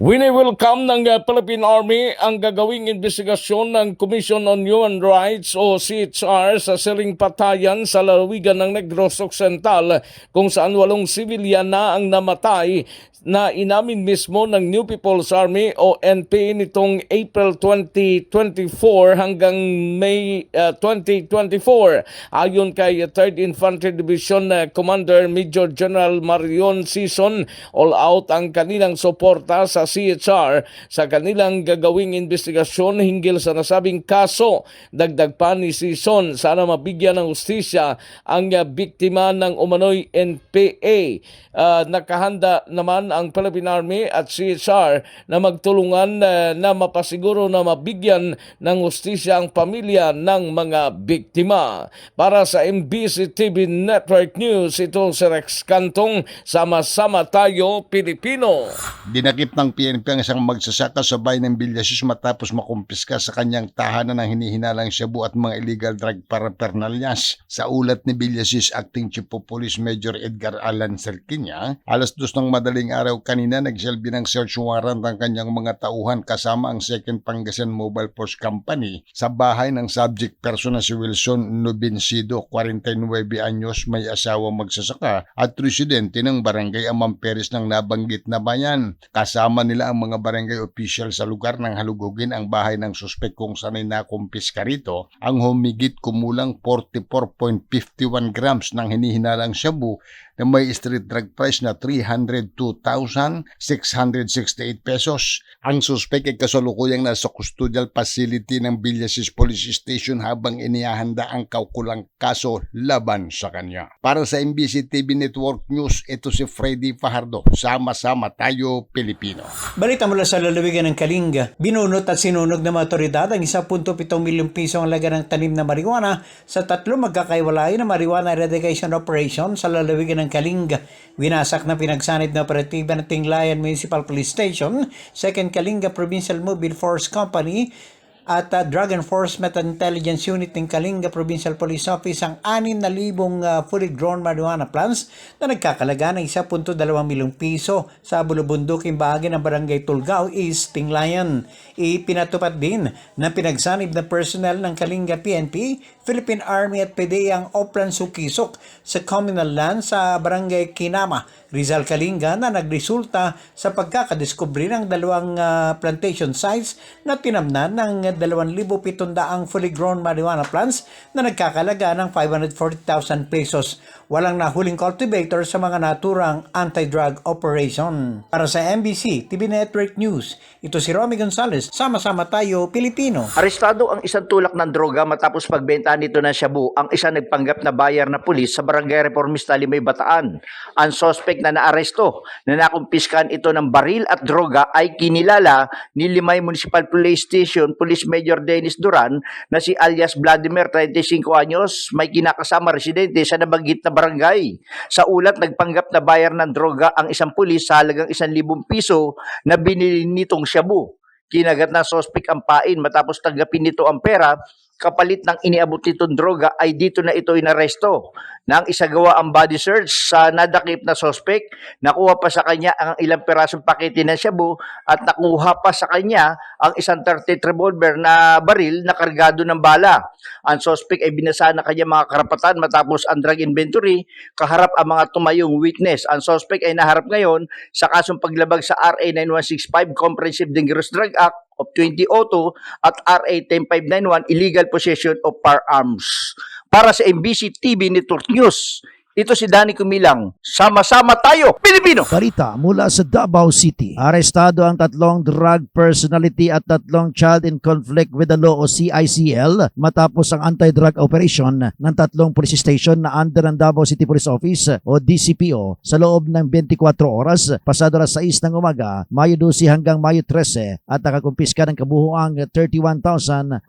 Wini-welcome ng Philippine Army ang gagawing investigasyon ng Commission on Human Rights o CHR sa siling patayan sa lalawigan ng Negros Occidental kung saan 8 sibilyan na ang namatay na inamin mismo ng New People's Army o NP nitong April 2024 hanggang May 2024. Ayon kay 3rd Infantry Division Commander Major General Marion Sison, all out ang kanilang suporta sa CHR sa kanilang gagawing investigasyon hinggil sa nasabing kaso. Dagdag pa ni Sison, sana mabigyan ng hustisya ang biktima ng umano'y NPA. Nakahanda naman ang Philippine Army at CHR na magtulungan na mapasiguro na mabigyan ng hustisya ang pamilya ng mga biktima. Para sa MBC TV Network News, ito si Rex Cantong, sama-sama tayo Pilipino. Dinakip ng PNP ang isang magsasaka sa bayan ng Villasis matapos makumpiska sa kanyang tahanan ng hinihinalang shabu at mga illegal drug paraphernalias. Sa ulat ni Villasis Acting Chief of Police Major Edgar Alan Serquiña, alas 2 ng madaling araw kanina nagselbi ng search warrant ang kanyang mga tauhan kasama ang 2nd Pangasinan Mobile Force Company sa bahay ng subject person na si Wilson Nubincido, 49 anyos, may asawa magsasaka at residente ng barangay Amamperes ng nabanggit na bayan. Kasama nila ang mga barangay official sa lugar nang halugugin ang bahay ng suspek kung sanay nakumpiska rito ang humigit kumulang 44.51 grams ng hinihinalang shabu na may street drug price na 302,668 pesos. Ang suspek ay kasalukuyang nasa custodial facility ng Villasis Police Station habang inihahanda ang kaukulang kaso laban sa kanya. Para sa MBC TV Network News, ito si Freddy Fajardo. Sama-sama tayo Pilipino. Balita mula sa lalawigan ng Kalinga, binunot at sinunog ng mga otoridad ang 1.7 milyong piso ang laga ng tanim na marijuana sa 3 magkakaiwalay na marijuana eradication operation sa lalawigan ng Kalinga. Winasak na pinagsanib na operatiba ng Tinglayan Municipal Police Station, 2nd Kalinga Provincial Mobile Force Company at Drug Enforcement and Intelligence Unit ng Kalinga Provincial Police Office ang 6,000 fully grown marijuana plants na nagkakalaga ng 1.2 milyong piso sa bulubunduking bahagi ng Barangay Tulgao East, Tinglayan. Ipinatupad din ng pinagsanib na personnel ng Kalinga PNP, Philippine Army at PDEA ang Oplan Sukisok sa communal land sa Barangay Kinama, Rizal, Kalinga na nagresulta sa pagkakadiskubre ng 2 plantation sites na tinamnan ng 2,700 fully grown marijuana plants na nagkakalaga ng 540,000 pesos. Walang nahuling cultivator sa mga naturang anti-drug operation. Para sa MBC TV Network News, ito si Romy Gonzalez. Sama-sama tayo Pilipino. Arestado ang isang tulak ng droga matapos pagbenta nito ng shabu ang isang nagpanggap na bayar na pulis sa Barangay Reformista Limay, Bataan. Ang suspect na naaresto na nakumpiskan ito ng baril at droga ay kinilala ni Limay Municipal Police Station Police Major Dennis Duran na si alias Vladimir, 35 anyos, may kinakasama residente sa nabanggit na barangay. Sa ulat, nagpanggap na bayar ng droga ang isang pulis sa halagang 1,000 piso na binili nitong shabu. Kinagat ng suspect ang pain matapos tanggapin nito ang pera. Kapalit ng iniabot nitong droga ay dito na ito inaresto. Nang isagawa ang body search sa nadakip na suspect, nakuha pa sa kanya ang ilang pirasong pakete ng shabu at nakuha pa sa kanya ang isang 30 revolver na baril na kargado ng bala. Ang suspect ay binasa na kanya mga karapatan matapos ang drug inventory, kaharap ang mga tumayong witness. Ang suspect ay naharap ngayon sa kasong paglabag sa RA 9165 Comprehensive Dangerous Drug Act of 2002 at RA 10591 Illegal Possession of Firearms. Para sa MBC TV Network News, ito si Danny Kumilang. Sama-sama tayo, Pilipino! Balita mula sa Davao City. Arestado ang 3 drug personality at 3 child in conflict with the law o CICL matapos ang anti-drug operation ng 3 police station na under ng Davao City Police Office o DCPO sa loob ng 24 oras pasado alas 6 ng umaga, Mayo 12 hanggang Mayo 13 at nakakumpiska ng kabuhuang 31,519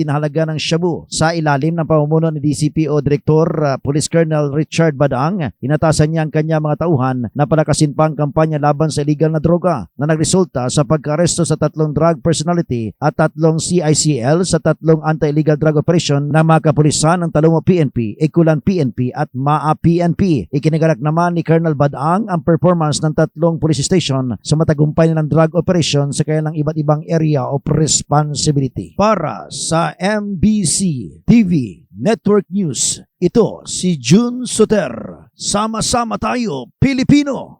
na halaga ng shabu sa ilalim ng pamumuno ni DCPO Director Police Colonel Richard Badang, inatasan niya ang kanya mga tauhan na palakasin pa ang kampanya laban sa illegal na droga na nagresulta sa pagka-aresto sa 3 drug personality at 3 CICL sa 3 anti-illegal drug operation na mga kapulisan ng Taluma PNP, Ikulan PNP at MAA PNP. Ikinigalak naman ni Colonel Badang ang performance ng 3 police station sa matagumpay nilang drug operation sa kanilang iba't ibang area of responsibility. Para sa MBC TV Network News, ito si June Soter. Sama-sama tayo, Pilipino!